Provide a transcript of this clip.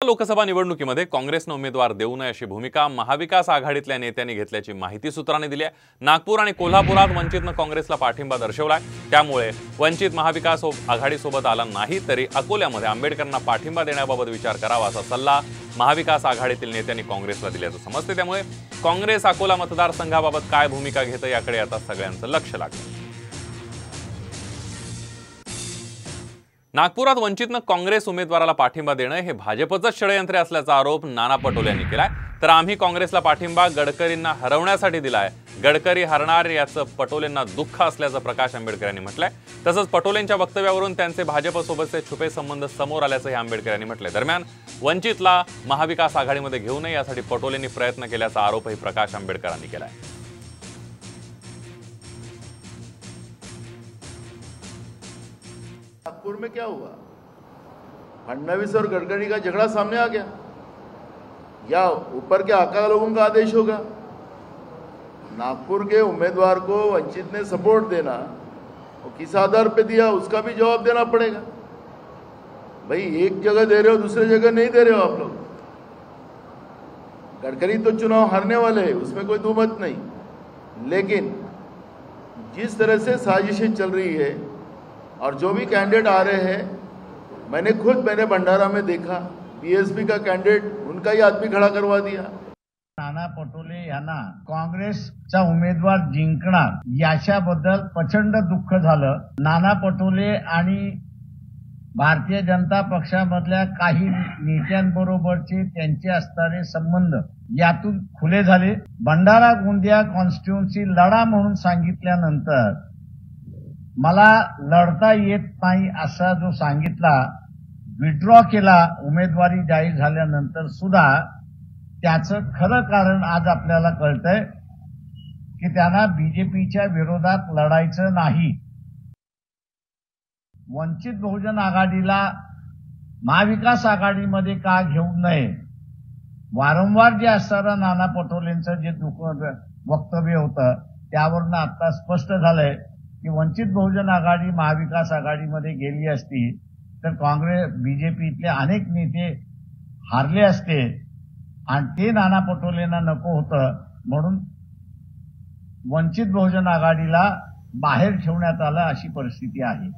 लोकसभा निवडणुकीमध्ये काँग्रेसने उमेदवार देऊ नये अशी भूमिका महाविकास आघाडीतल्या नेत्यांनी घेतल्याची माहिती सूत्रांनी दिली आहे। नागपूर आणि कोल्हापुरात वंचितने काँग्रेसला पाठिंबा दर्शवलाय, त्यामुळे वंचित महाविकास आघाडीसोबत आला नाही तरी अकोल्यामध्ये आंबेडकरांना पाठिंबा देण्याबाबत विचार करावा असा सल्ला महाविकास आघाडीतील नेत्यांनी काँग्रेसला दिल्याचं समजते। त्यामुळे काँग्रेस अकोला मतदारसंघाबाबत काय भूमिका घेते याकडे आता सगळ्यांचं लक्ष लागलं। नागपुरात वंचितने काँग्रेस उमेदवाराला पाठिंबा देणे हे भाजपचं षडयंत्र असल्याचा आरोप नाना पटोले यांनी केलाय। तर आम्ही काँग्रेसला पाठिंबा गडकरींना हरवण्यासाठी दिलाय, गडकरी हरणार याचं पटोलेंना दुःख असल्याचं प्रकाश आंबेडकर यांनी म्हटलंय। तसंच पटोलेंच्या वक्तव्यावरून त्यांचे भाजपसोबतचे छुपे संबंध समोर आल्याचंही आंबेडकर यांनी म्हटलंय। दरम्यान वंचितला महाविकास आघाडीमध्ये घेऊ नये यासाठी पटोलेंनी प्रयत्न केल्याचा आरोपही प्रकाश आंबेडकरांनी केलाय। नागपुर में क्या हुआ? फडणवीस और गडकरी का झगड़ा सामने आ गया, या ऊपर के आका लोगों का आदेश होगा? नागपुर के उम्मीदवार को वंचित ने सपोर्ट देना, वो किस आधार पे दिया उसका भी जवाब देना पड़ेगा। भाई एक जगह दे रहे हो, दूसरी जगह नहीं दे रहे हो आप लोग। गडकरी तो चुनाव हारने वाले हैं, उसमें कोई दो मत नहीं, लेकिन जिस तरह से साजिशें चल रही है और जो भी कैंडिडेट आ रहे हैं, मैंने भंडारा में देखा, बीएसपी का कैंडिडेट उनका ही आदमी खड़ा करवा दिया। नाना पटोले यांना काँग्रेसचा उमेदवार जिंकणार याच्याबद्दल प्रचंड दुःख झालं। नाना पटोले आणि भारतीय जनता पक्षामधल्या काही नेत्यांबरोबरचे त्यांचे असणारे संबंध यातून खुले झाले। भंडारा गोंदिया कॉन्स्टिट्युएन्सी लढा म्हणून सांगितल्यानंतर मला लढता येत नाही असा जो सांगितला, विड्रॉ केला उमेदवारी जाहीर झाल्यानंतर सुद्धा त्याचं खरं कारण आज आपल्याला कळतंय की त्यांना बीजेपीच्या विरोधात लढायचं नाही। वंचित बहुजन आघाडीला महाविकास आघाडीमध्ये का घेऊ नये, वारंवार जे असणारं नाना पटोलेंचं जे वक्तव्य होतं त्यावरून आता स्पष्ट झालंय की वंचित बहुजन आघाडी महाविकास आघाडीमध्ये गेली असती तर काँग्रेस बीजेपीतले अनेक नेते हारले असते आणि ते नाना पटोलेंना नको होतं, म्हणून वंचित बहुजन आघाडीला बाहेर ठेवण्यात आलं अशी परिस्थिती आहे।